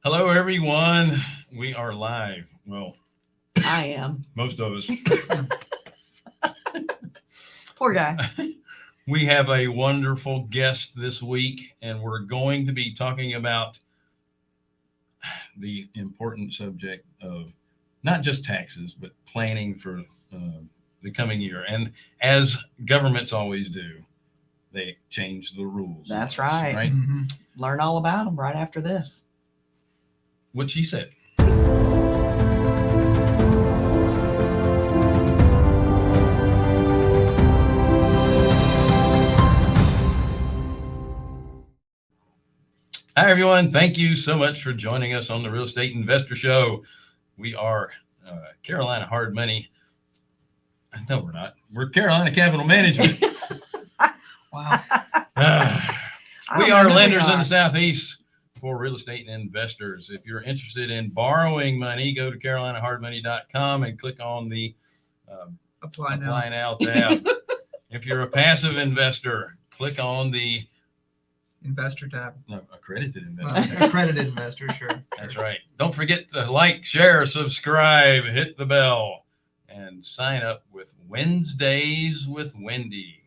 Hello, everyone. We are live. Well, I am. most of us. Poor guy. We have a wonderful guest this week, and we're going to be talking about the important subject of not just taxes, but planning for the coming year. And as governments always do, they change the rules. That's right. Right? Mm-hmm. Learn all about them right after this. What she said. Hi, everyone. Thank you so much for joining us on the Real Estate Investor Show. We are Carolina Hard Money. No, we're not. We're Carolina Capital Management. Wow. We are lenders in the Southeast for real estate investors. If you're interested in borrowing money, go to carolinahardmoney.com and click on the Apply Now tab. If you're a passive investor, click on the Investor tab. No, accredited investor. Accredited investor, sure. That's right. Don't forget to like, share, subscribe, hit the bell, and sign up with Wednesdays with Wendy.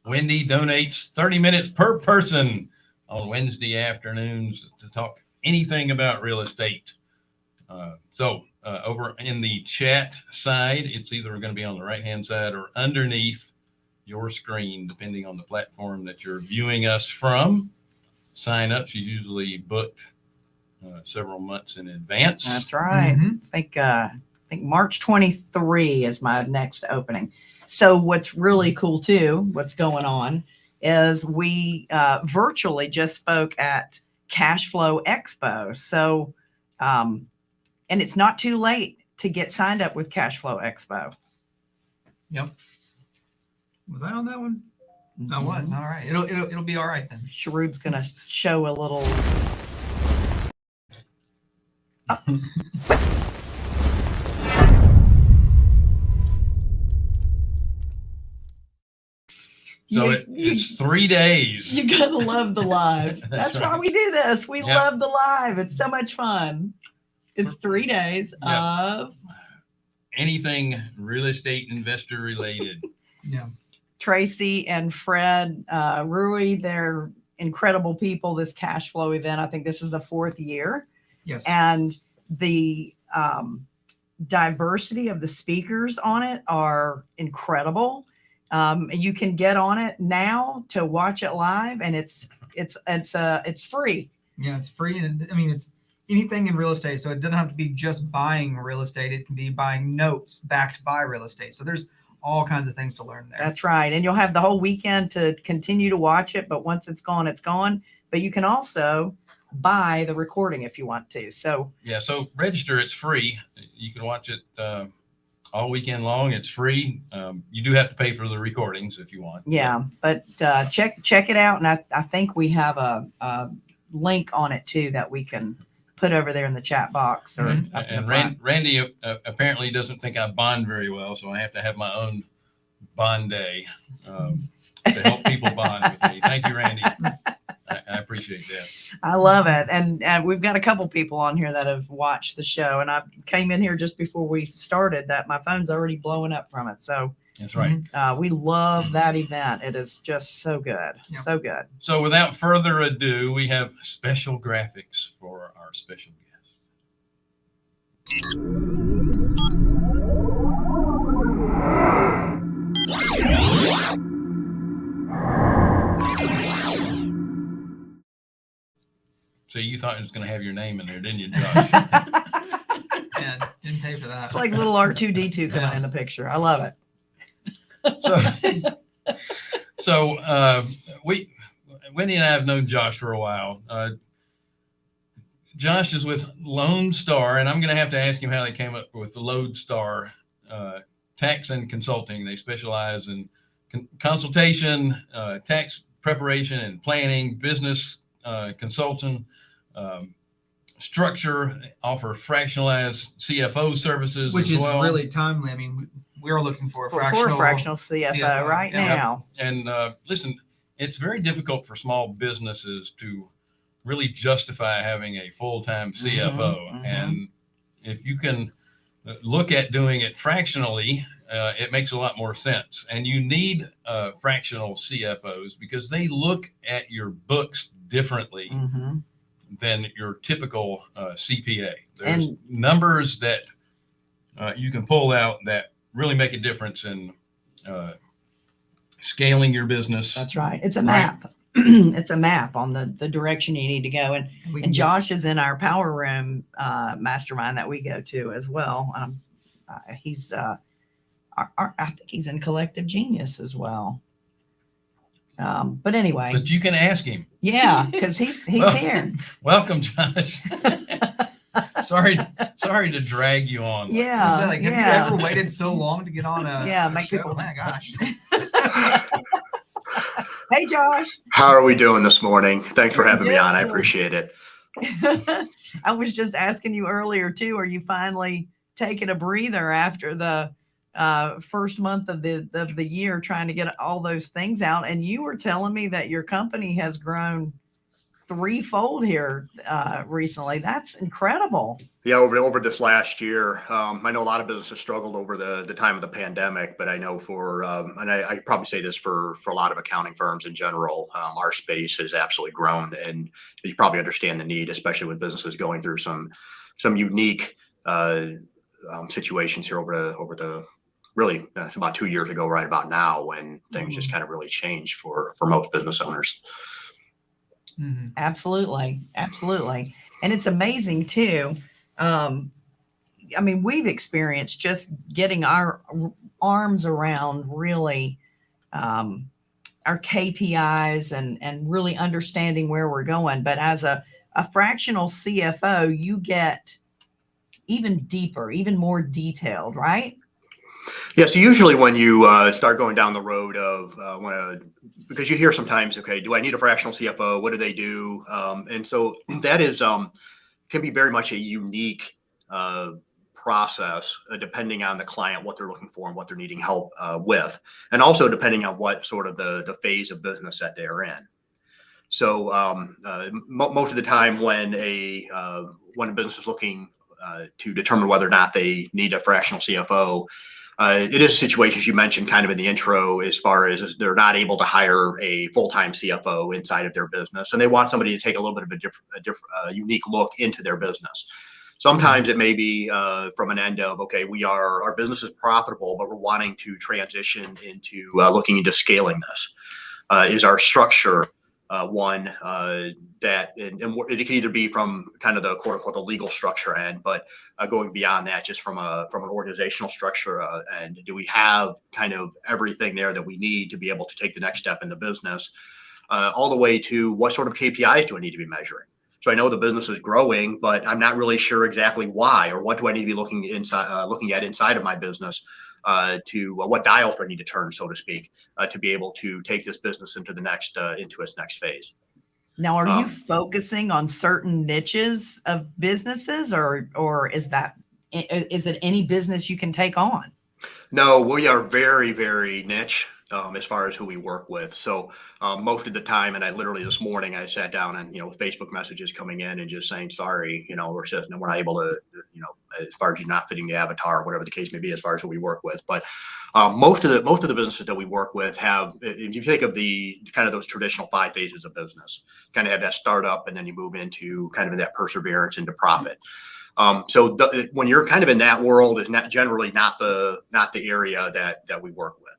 Wendy donates 30 minutes per person on Wednesday afternoons to talk anything about real estate. So over in the chat side, it's either going to be on the right-hand side or underneath your screen, depending on the platform that you're viewing us from. Sign-ups are usually booked several months in advance. That's right. Mm-hmm. I think March 23 is my next opening. So what's really cool too, what's going on is we virtually just spoke at Cash Flow Expo. So, and it's not too late to get signed up with Cash Flow Expo. Yep. Was I on that one? I was. All right. It'll be all right then. Sharub's going to show a little. So it's 3 days. You got to love the live. That's right. why we do this. We love the live. It's so much fun. It's 3 days of anything real estate investor related. Yeah. Tracy and Fred Rui, they're incredible people. This cash flow event, I think this is the 4th year. Yes. And the diversity of the speakers on it are incredible. You can get on it now to watch it live, and it's free. Yeah, it's free, and I mean it's anything in real estate. So it doesn't have to be just buying real estate. It can be buying notes backed by real estate. So there's all kinds of things to learn there. That's right, and you'll have the whole weekend to continue to watch it. But once it's gone, it's gone. But you can also buy the recording if you want to. So yeah, so register. It's free. You can watch it all weekend long. It's free. You do have to pay for the recordings if you want. Yeah, but check it out, and I think we have a link on it too that we can put over there in the chat box. Or and Randy apparently doesn't think I bond very well, so I have to have my own bond day to help people bond with me. Thank you, Randy. I appreciate that. I love it. And we've got a couple people on here that have watched the show. And I came in here just before we started that my phone's already blowing up from it. So that's right. We love that event. It is just so good. Yep. So good. So without further ado, we have special graphics for our special guest. So you thought it was going to have your name in there, didn't you, Josh? Yeah, didn't pay for that. It's like little R2D2 coming in the picture. I love it. So Wendy and I have known Josh for a while. Josh is with Lodestar, and I'm going to have to ask him how they came up with the Lodestar Tax and Consulting. They specialize in consultation, tax preparation and planning, business consultant. structure, offer fractionalized CFO services, Which as is well. really timely. I mean, we're looking for a For fractional, a fractional CFO right yeah. now. And listen, it's very difficult for small businesses to really justify having a full-time CFO. mhm. And if you can look at doing it fractionally, it makes a lot more sense. And you need fractional CFOs because they look at your books differently Mhm. than your typical CPA. There's And numbers that you can pull out that really make a difference in scaling your business. that's right. It's a Right. map. It's a map on the direction you need to go. And we can And get- Josh is in our power room mastermind that we go to as well. He's I think he's in Collective Genius as well. But anyway, But you can ask him. yeah, because he's Well, here. Welcome, Josh. sorry to drag you on. I was Yeah, like, have yeah. you ever waited so long to get on a, Yeah, a make show? people- My gosh. Hey, Josh. How are we doing this morning? Thanks for having me on. I Good. appreciate it. I was just asking you earlier too. Are you finally taking a breather after the first month of the year, trying to get all those things out? And you were telling me that your company has grown threefold here recently. That's incredible. Yeah, over this last year, I know a lot of businesses struggled over the time of the pandemic, but I know for, and I probably say this for a lot of accounting firms in general, our space has absolutely grown, and you probably understand the need, especially with businesses going through some unique situations here over the really it's about 2 years ago, right about now, when things just kind of really changed for most business owners. Mhm. Absolutely. Absolutely. And it's amazing too. I mean, we've experienced just getting our arms around really our KPIs and really understanding where we're going. But as a fractional CFO, you get even deeper, even more detailed, right? Yeah, so usually when you start going down the road of because you hear sometimes, okay, do I need a fractional CFO? What do they do? And so that is can be very much a unique process depending on the client, what they're looking for and what they're needing help with, and also depending on what sort of the phase of business that they're in. So most of the time when a business is looking to determine whether or not they need a fractional CFO, it is a situation, as you mentioned kind of in the intro, as far as they're not able to hire a full-time CFO inside of their business, and they want somebody to take a little bit of a unique look into their business. Sometimes it may be from an end of, okay, our business is profitable, but we're wanting to transition into looking into scaling this. Is our structure one that, and it can either be from kind of the quote unquote the legal structure end, but going beyond that, just from an organizational structure end, do we have kind of everything there that we need to be able to take the next step in the business, all the way to what sort of KPIs do I need to be measuring? So I know the business is growing, but I'm not really sure exactly why, or what do I need to be looking at inside of my business to what dials do I need to turn, so to speak, to be able to take this business into its next phase. Now, are you focusing on certain niches of businesses, or is it any business you can take on? No, we are very, very niche as far as who we work with. So most of the time, and I literally this morning I sat down and with Facebook messages coming in and just saying, sorry, we're not able to, as far as you're not fitting the avatar, whatever the case may be, as far as who we work with. But most of the businesses that we work with have, if you think of the kind of those traditional 5 phases of business, kind of have that startup, and then you move into kind of that perseverance into profit. So when you're kind of in that world, is not generally not the area that we work with.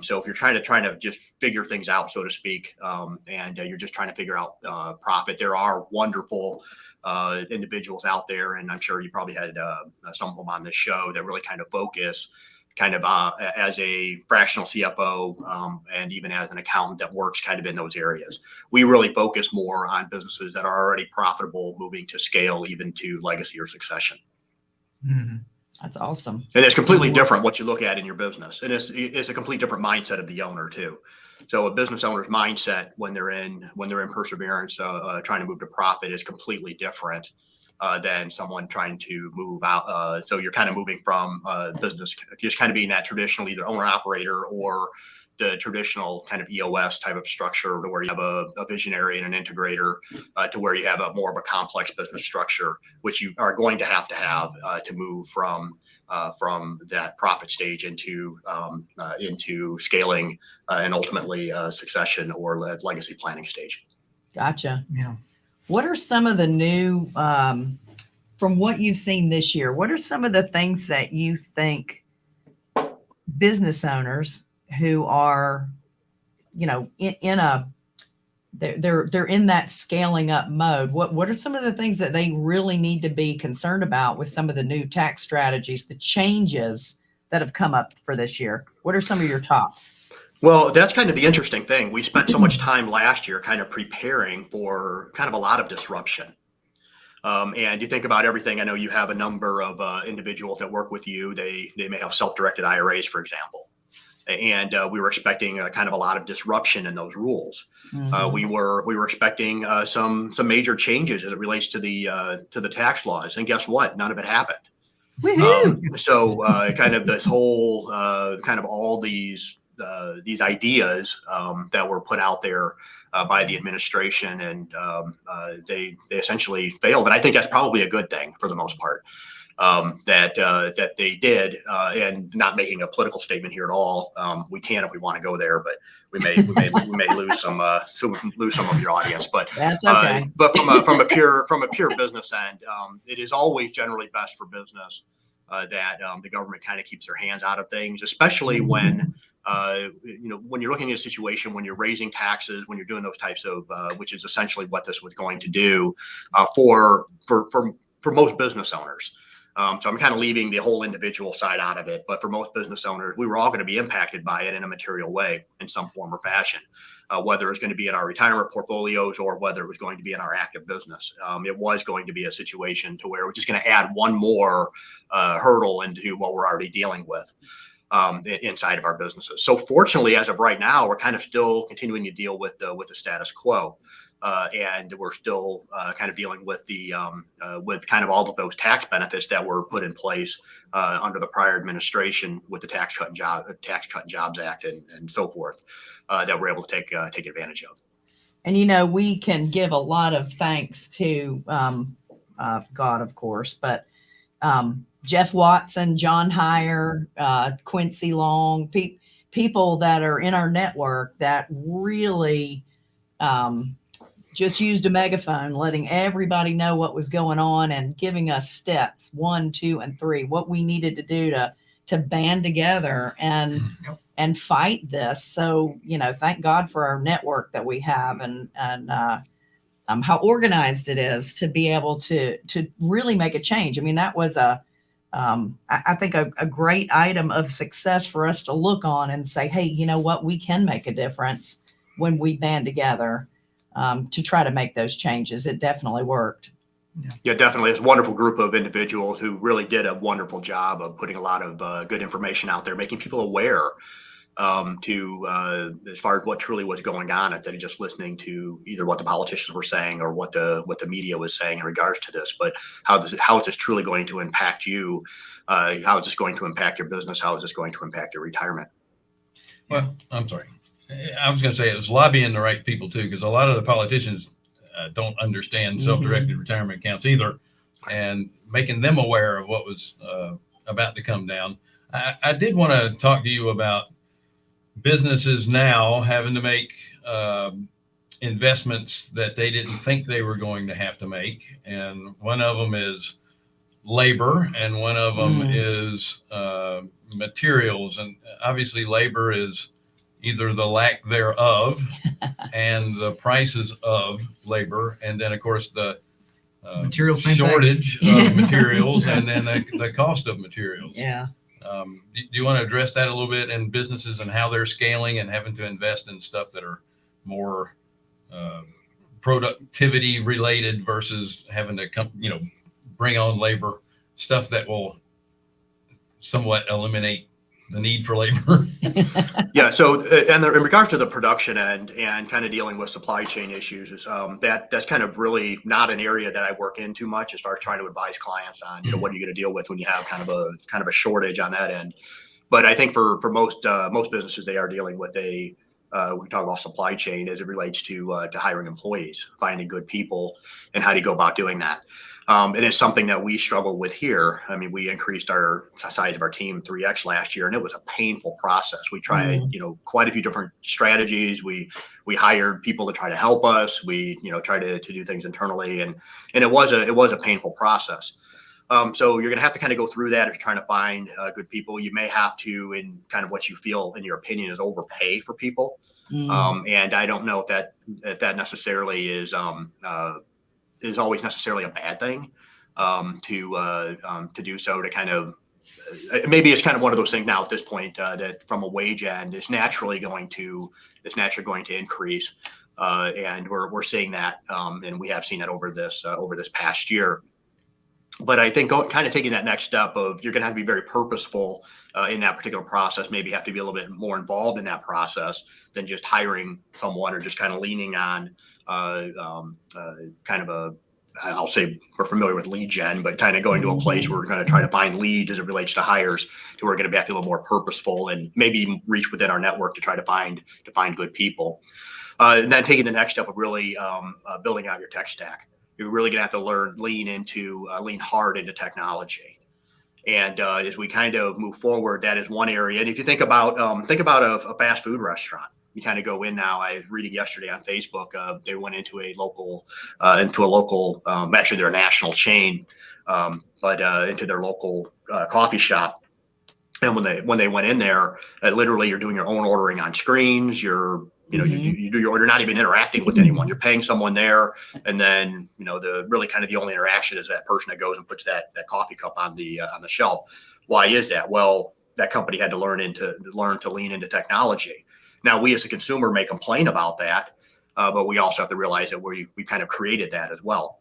So if you're trying to just figure things out, so to speak, and you're just trying to figure out profit, there are wonderful individuals out there, and I'm sure you probably had some of them on this show that really kind of focus kind of as a fractional CFO and even as an accountant that works kind of in those areas. We really focus more on businesses that are already profitable, moving to scale, even to legacy or succession. Mm-hmm. That's awesome. And it's completely different what you look at in your business. And it's a complete different mindset of the owner too. So a business owner's mindset when they're in perseverance, trying to move to profit is completely different than someone trying to move out. So you're kind of moving from business, just kind of being that traditional either owner operator or the traditional kind of EOS type of structure, to where you have a visionary and an integrator, to where you have a more of a complex business structure, which you are going to have to move from that profit stage into scaling and ultimately succession or legacy planning stage. Gotcha. Yeah. What are some of the new, from what you've seen this year, what are some of the things that you think business owners who are, you know, they're in that scaling up mode? What are some of the things that they really need to be concerned about with some of the new tax strategies, the changes that have come up for this year? What are some of your top? Well, that's kind of the interesting thing. We spent so much time last year kind of preparing for kind of a lot of disruption. And you think about everything. I know you have a number of individuals that work with you. They may have self-directed IRAs, for example. And we were expecting kind of a lot of disruption in those rules. Mm-hmm. We were expecting some major changes as it relates to the tax laws. And guess what? None of it happened. So kind of this whole kind of all these ideas that were put out there by the administration, and they essentially failed. And I think that's probably a good thing for the most part, that they did. And not making a political statement here at all. We can if we want to go there, but we may lose some of your audience. But that's okay. But from a pure business end, it is always generally best for business that the government kind of keeps their hands out of things, especially when when you're looking at a situation when you're raising taxes, when you're doing those types of, which is essentially what this was going to do for most business owners. So I'm kind of leaving the whole individual side out of it, but for most business owners, we were all going to be impacted by it in a material way in some form or fashion, whether it's going to be in our retirement portfolios or whether it was going to be in our active business. It was going to be a situation to where we're just going to add one more hurdle into what we're already dealing with inside of our businesses. So fortunately, as of right now, we're kind of still continuing to deal with the status quo. And we're still kind of dealing with with kind of all of those tax benefits that were put in place under the prior administration with the Tax Cut and Jobs Act and so forth that we're able to take advantage of. And we can give a lot of thanks to God, of course, but Jeff Watson, John Heyer, Quincy Long, people that are in our network that really just used a megaphone, letting everybody know what was going on and giving us steps 1, 2, and 3, what we needed to do to band together and fight this. So, thank God for our network that we have and how organized it is to be able to really make a change. I mean, that was I think a great item of success for us to look on and say, hey, you know what, we can make a difference when we band together to try to make those changes. It definitely worked. Yeah, definitely. It's a wonderful group of individuals who really did a wonderful job of putting a lot of good information out there, making people aware as far as what truly was going on, instead of just listening to either what the politicians were saying or what the media was saying in regards to this. But how is this truly going to impact you? How is this going to impact your business? How is this going to impact your retirement? Well, I'm sorry. I was going to say it was lobbying the right people too, because a lot of the politicians don't understand self-directed retirement accounts either, and making them aware of what was about to come down. I did want to talk to you about businesses now having to make investments that they didn't think they were going to have to make, and one of them is labor, and one of them is materials, and obviously labor is either the lack thereof and the prices of labor, and then of course the material shortage of materials, and then the cost of materials. Yeah. Do you want to address that a little bit in businesses and how they're scaling and having to invest in stuff that are more productivity related versus having to bring on labor, stuff that will somewhat eliminate the need for labor? Yeah. So, and in regards to the production end and kind of dealing with supply chain issues, is that's kind of really not an area that I work in too much as far as trying to advise clients on, what are you going to deal with when you have kind of a shortage on that end. But I think for most businesses, they are dealing with we talk about supply chain as it relates to hiring employees, finding good people, and how do you go about doing that. It is something that we struggle with here. I mean, we increased our size of our team 3x last year, and it was a painful process. We tried, quite a few different strategies. We hired people to try to help us. We, tried to do things internally, and it was a painful process. So you're going to have to kind of go through that if you're trying to find good people. You may have to, in kind of what you feel, in your opinion, is overpay for people. And I don't know if that necessarily is always necessarily a bad thing to do so. To kind of maybe it's kind of one of those things now at this point that from a wage end is naturally going to increase, and we're seeing that, and we have seen that over this past year. But I think kind of taking that next step of you're going to have to be very purposeful in that particular process, maybe have to be a little bit more involved in that process than just hiring someone or just kind of leaning on kind of I'll say we're familiar with lead gen, but kind of going to a place where we're going to try to find leads as it relates to hires, to we're going to be a little more purposeful and maybe even reach within our network to try to find good people. And then taking the next step of really building out your tech stack. You're really going to have to lean hard into technology. And as we kind of move forward, that is one area. And if you think about a fast food restaurant, you kind of go in now. I was reading yesterday on Facebook, they went into a local, actually they're a national chain, but into their local coffee shop. And when they went in there, literally you're doing your own ordering on screens. You do your order, not even interacting with anyone. You're paying someone there, and then the only interaction is that person that goes and puts that coffee cup on the shelf. Why is that? Well, that company had to learn to lean into technology. Now, we as a consumer may complain about that, but we also have to realize that we kind of created that as well.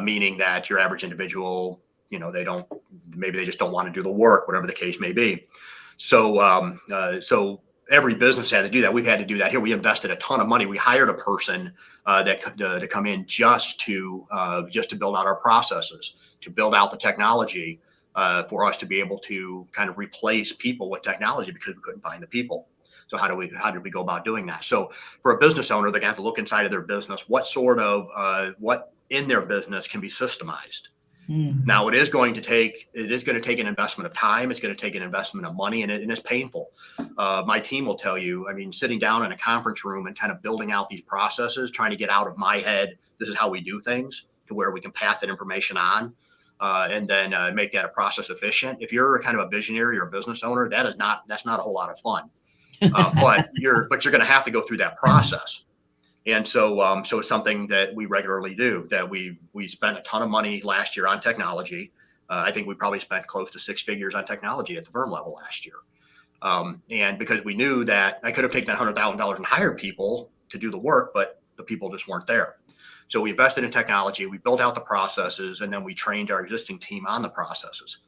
Meaning that your average individual, maybe they just don't want to do the work, whatever the case may be. So every business had to do that. We've had to do that here. We invested a ton of money. We hired a person to come in just to build out our processes, to build out the technology for us to be able to kind of replace people with technology because we couldn't find the people. So how did we go about doing that? So for a business owner, they're going to have to look inside of their business. What in their business can be systemized? Now, it is going to take an investment of time. It's going to take an investment of money, and it's painful. My team will tell you, I mean, sitting down in a conference room and kind of building out these processes, trying to get out of my head, this is how we do things, to where we can pass that information on, and then make that a process efficient. If you're kind of a visionary or a business owner, that's not a whole lot of fun. But you're going to have to go through that process. And so it's something that we regularly do, that we spent a ton of money last year on technology. I think we probably spent close to 6 figures on technology at the firm level last year. And because we knew that I could have taken that $100,000 and hired people to do the work, but the people just weren't there. So we invested in technology, we built out the processes, and then we trained our existing team on the processes.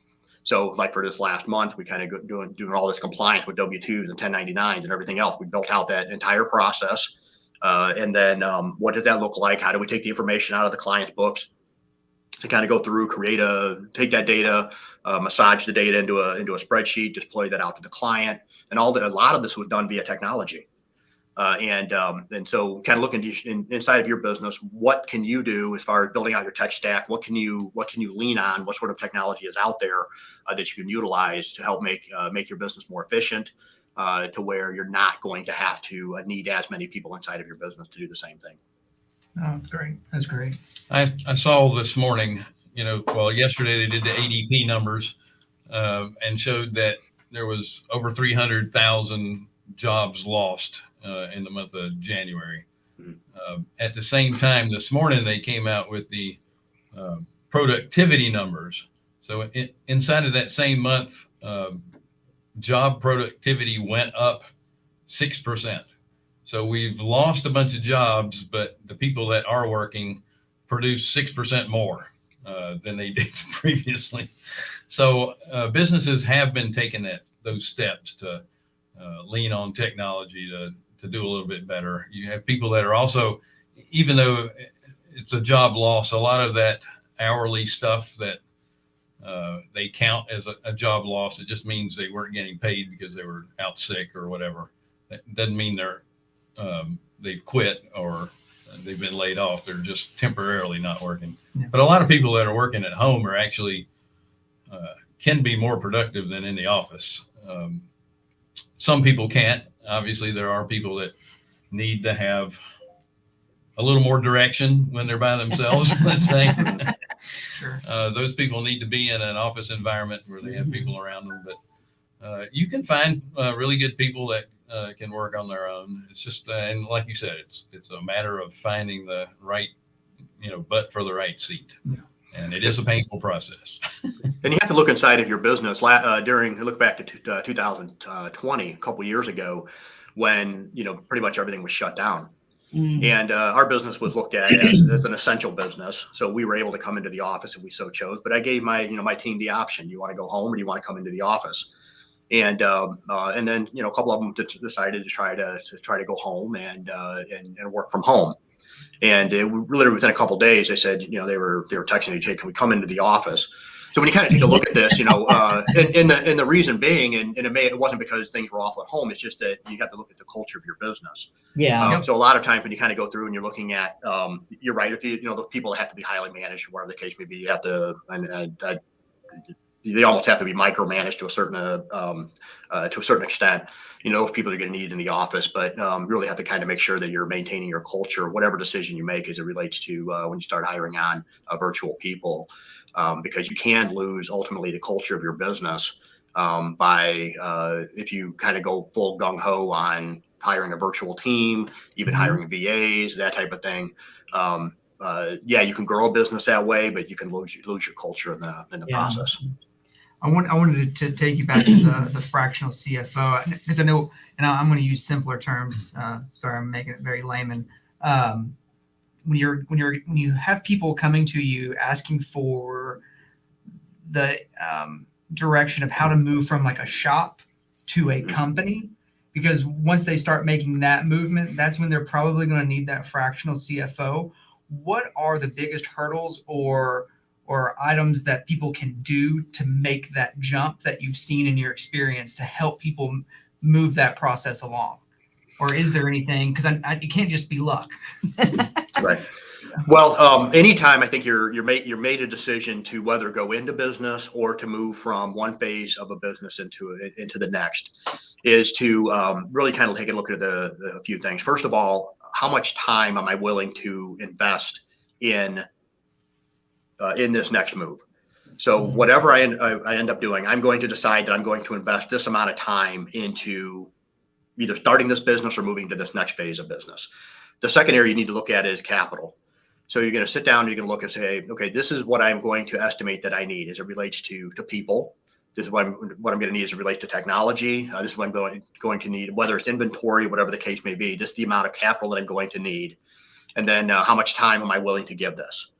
So like for this last month, we kind of doing all this compliance with W-2s and 1099s and everything else. We built out that entire process. And then what does that look like? How do we take the information out of the client's books to kind of go through, take that data, massage the data into a spreadsheet, deploy that out to the client, and a lot of this was done via technology. And so kind of looking inside of your business, what can you do as far as building out your tech stack? What can you lean on? What sort of technology is out there that you can utilize to help make your business more efficient? To where you're not going to have to need as many people inside of your business to do the same thing. Oh, that's great. That's great. I saw this morning, yesterday they did the ADP numbers and showed that there was over 300,000 jobs lost in the month of January. At the same time, this morning they came out with the productivity numbers. So inside of that same month, job productivity went up 6%. So we've lost a bunch of jobs, but the people that are working produce 6% more. than they did previously. So businesses have been taking those steps to lean on technology to do a little bit better. You have people that are also, even though it's a job loss, a lot of that hourly stuff that they count as a job loss. It just means they weren't getting paid because they were out sick or whatever. That doesn't mean they've quit or they've been laid off. They're just temporarily not working. Yeah. But a lot of people that are working at home are actually can be more productive than in the office. Some people can't. Obviously, there are people that need to have a little more direction when they're by themselves, let's say. Sure. Those people need to be in an office environment where they have people around them. But you can find really good people that can work on their own. It's just, and like you said, it's a matter of finding the right, butt for the right seat. Yeah. And it is a painful process. And you have to look inside of your business. Look back to 2020, a couple of years ago, when pretty much everything was shut down, and our business was looked at as an essential business. So we were able to come into the office if we so chose. But I gave my team the option: you want to go home or do you want to come into the office? And then a couple of them decided to try to go home and work from home. And it literally within a couple of days, they said, they were texting me, "Hey, can we come into the office?" So when you kind of take a look at this, and the reason being, and it wasn't because things were awful at home. It's just that you have to look at the culture of your business. Yeah. So a lot of times when you kind of go through and you're looking at, you're right. If the people have to be highly managed, whatever the case may be, you have to, they almost have to be micromanaged to a certain extent. If people are going to need in the office, but really have to kind of make sure that you're maintaining your culture, whatever decision you make as it relates to when you start hiring on virtual people, because you can lose ultimately the culture of your business by if you kind of go full gung ho on hiring a virtual team, even hiring VAs, that type of thing. You can grow a business that way, but you can lose your culture in the process. I wanted to take you back to the fractional CFO, because I know, and I'm going to use simpler terms. Sorry, I'm making it very layman. When you have people coming to you asking for the direction of how to move from like a shop to a company, because once they start making that movement, that's when they're probably going to need that fractional CFO. What are the biggest hurdles or items that people can do to make that jump that you've seen in your experience to help people move that process along? Or is there anything, because it can't just be luck. Right. Well, anytime I think you're made a decision to whether go into business or to move from one phase of a business into the next, is to really kind of take a look at a few things. First of all, how much time am I willing to invest in this next move? So whatever I end up doing, I'm going to decide that I'm going to invest this amount of time into either starting this business or moving to this next phase of business. The second area you need to look at is capital. So you're going to sit down and you're going to look and say, okay, this is what I'm going to estimate that I need as it relates to people. This is what I'm going to need as it relates to technology. This is what I'm going to need, whether it's inventory, whatever the case may be. This is the amount of capital that I'm going to need. And then how much time am I willing to give this?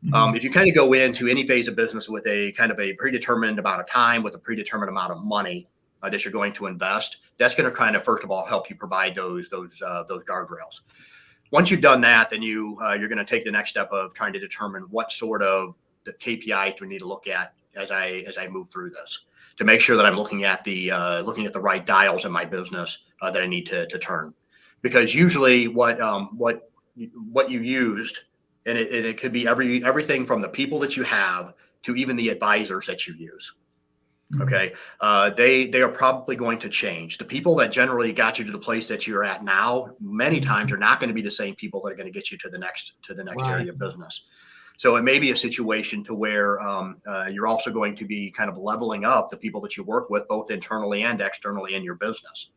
If you kind of go into any phase of business with a kind of a predetermined amount of time, with a predetermined amount of money that you're going to invest, that's going to kind of, first of all, help you provide those guardrails. Once you've done that, then you're going to take the next step of trying to determine what sort of the KPI do we need to look at as I move through this, to make sure that I'm looking at the right dials in my business that I need to turn. Because usually what you used, and it could be everything from the people that you have to even the advisors that you use. Okay. They are probably going to change. The people that generally got you to the place that you're at now, many times are not going to be the same people that are going to get you to the next Right. area of business. So it may be a situation to where you're also going to be kind of leveling up the people that you work with, both internally and externally in your business.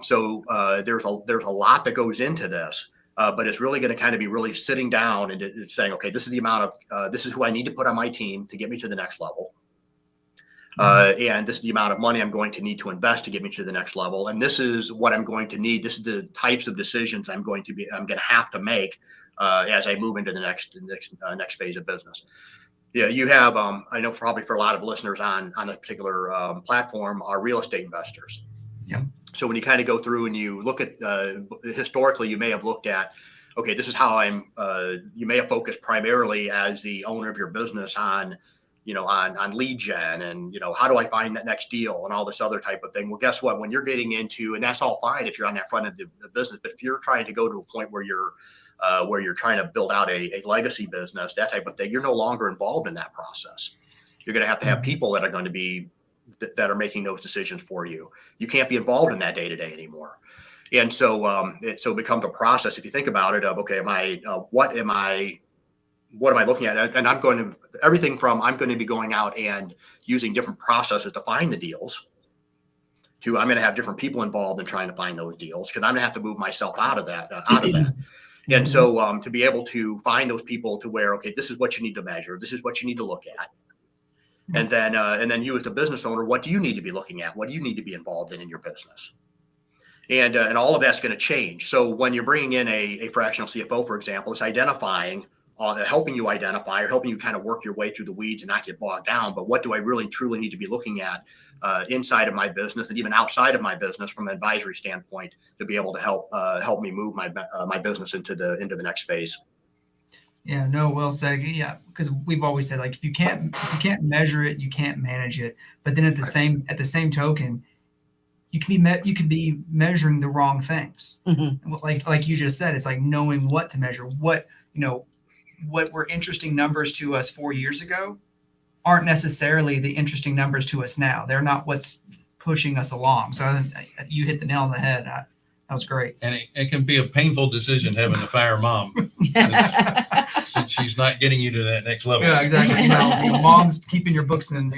So there's a lot that goes into this. But it's really going to kind of be really sitting down and saying, okay, this is the amount of, this is who I need to put on my team to get me to the next level. And this is the amount of money I'm going to need to invest to get me to the next level. And this is what I'm going to need. This is the types of decisions I'm going to have to make as I move into the next phase of business. Yeah, you have, I know probably for a lot of listeners on this particular platform are real estate investors. Yeah. So when you kind of go through and you look at, historically, you may have looked at, okay, this is how you may have focused primarily as the owner of your business on lead gen and, how do I find that next deal and all this other type of thing. Well, guess what? When you're getting into, and that's all fine if you're on that front end of the business, but if you're trying to go to a point where you're trying to build out a legacy business, that type of thing, you're no longer involved in that process. You're going to have people that are going to be, that are making those decisions for you. You can't be involved in that day to day anymore. And so, it becomes a process. If you think about it, of, okay, what am I looking at? And I'm going to be going out and using different processes to find the deals. I'm going to have different people involved in trying to find those deals because I'm going to have to move myself out of that. And so, to be able to find those people to where, okay, this is what you need to measure. This is what you need to look at. And then you as the business owner, what do you need to be looking at? What do you need to be involved in your business? And all of that's going to change. So when you're bringing in a fractional CFO, for example, it's identifying, helping you identify or helping you kind of work your way through the weeds and not get bogged down. But what do I really truly need to be looking at inside of my business and even outside of my business from an advisory standpoint to be able to help me move my business into the next phase. Yeah, no, well said. Yeah, because we've always said, like, if you can't measure it, you can't manage it. But then at the same token, you can be measuring the wrong things. Mm-hmm. Like you just said, it's like knowing what to measure. What were interesting numbers to us 4 years ago aren't necessarily the interesting numbers to us now. They're not what's pushing us along. So you hit the nail on the head. That was great. And it can be a painful decision having to fire mom since she's not getting you to that next level. Yeah, exactly. Mom's keeping your books and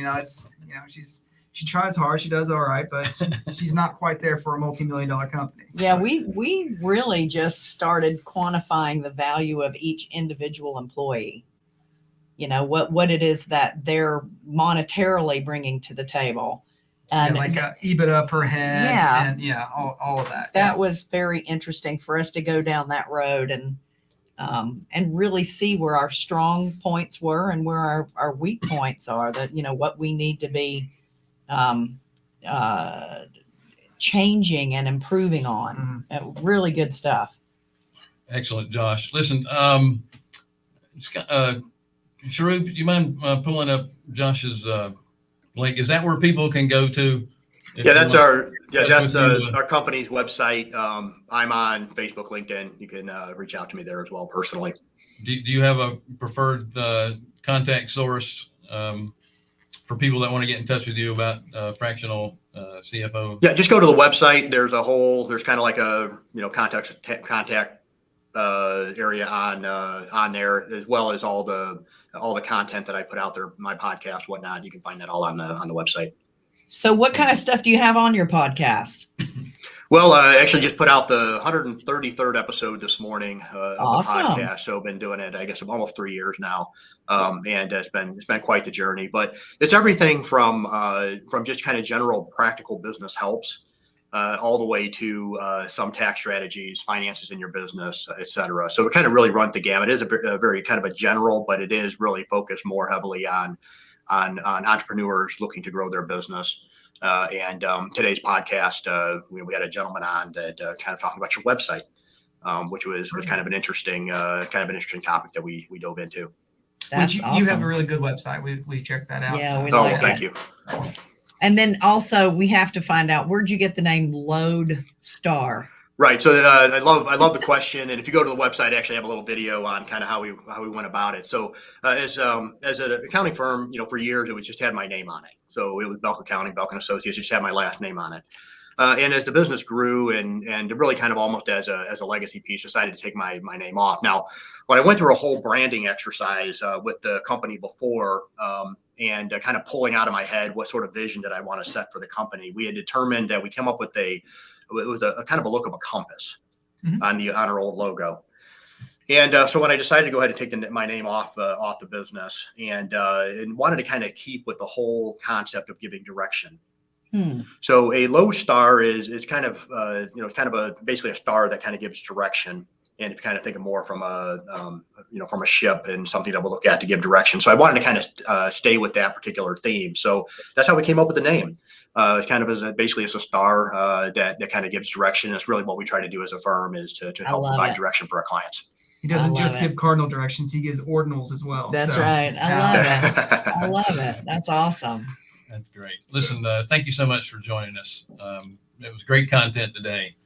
she tries hard. She does all right, but she's not quite there for a multi-million-dollar company. Yeah, we really just started quantifying the value of each individual employee. What it is that they're monetarily bringing to the table. And like EBITDA per head, and all of that. That was very interesting for us to go down that road and really see where our strong points were and where our weak points are. That what we need to be changing and improving on. Mm-hmm. Really good stuff. Excellent, Josh. Listen, Sharoop, do you mind pulling up Josh's link? Is that where people can go to? That's our company's website. I'm on Facebook, LinkedIn. You can reach out to me there as well personally. Do you have a preferred contact source for people that want to get in touch with you about fractional CFO? Yeah, just go to the website. There's kind of like a contact area on there, as well as all the content that I put out there, my podcast, whatnot. You can find that all on the website. So what kind of stuff do you have on your podcast? Well, I actually just put out the 133rd episode this morning of Awesome. The podcast. So I've been doing it, I guess, almost 3 years now, and it's been quite the journey. But it's everything from just kind of general practical business helps, all the way to some tax strategies, finances in your business, et cetera. So we kind of really run the gamut. It is a very kind of a general, but it is really focused more heavily on entrepreneurs looking to grow their business. And today's podcast, we had a gentleman on that kind of talking about your website, which was kind of an interesting topic that we dove into. That's awesome. You have a really good website. We checked that out. Yeah, so. Thank you. And then also we have to find out, where'd you get the name Lodestar? Right. So I love the question. And if you go to the website, I actually have a little video on kind of how we went about it. So as an accounting firm, for years, it just had my name on it. So it was Belk Accounting, Belk and Associates, just had my last name on it. And as the business grew and really kind of almost as a legacy piece, decided to take my name off. Now, when I went through a whole branding exercise with the company before, and kind of pulling out of my head what sort of vision did I want to set for the company, we had determined that we came up with it was a kind of a look of a compass on our old logo. And so when I decided to go ahead and take my name off the business, and wanted to kind of keep with the whole concept of giving direction. So a lodestar is kind of it's kind of basically a star that kind of gives direction. And if you kind of think of more from from a ship and something that we'll look at to give direction. So I wanted to kind of stay with that particular theme. So that's how we came up with the name. It's kind of basically it's a star that kind of gives direction. It's really what we try to do as a firm is to help provide direction for our clients. He doesn't just give cardinal directions; he gives ordinals as well. That's right. I love it. I love it. That's awesome. That's great. Listen, thank you so much for joining us. It was great content today.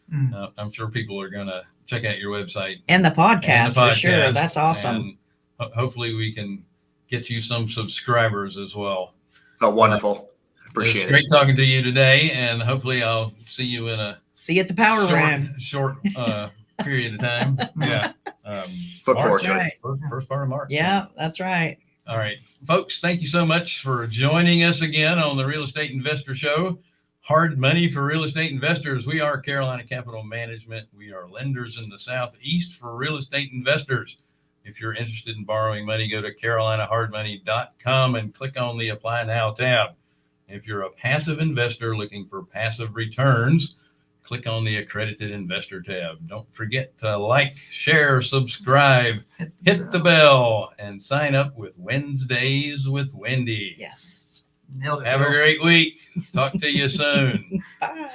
I'm sure people are going to check out your website and the podcast, for sure. That's awesome. And hopefully we can get you some subscribers as well. Oh, wonderful. Appreciate it. Great talking to you today. And hopefully I'll see you in a at the power room. Short period of time. Yeah. Look forward to it. First part of March. Yeah, that's right. All right, folks, thank you so much for joining us again on the Real Estate Investor Show. Hard money for real estate investors. We are Carolina Capital Management. We are lenders in the Southeast for real estate investors. If you're interested in borrowing money, go to carolinahardmoney.com and click on the Apply Now tab. If you're a passive investor looking for passive returns, click on the Accredited Investor tab. Don't forget to like, share, subscribe, hit the bell, and sign up with Wednesdays with Wendy. Yes. Nailed it. Have a great week. Talk to you soon. Bye.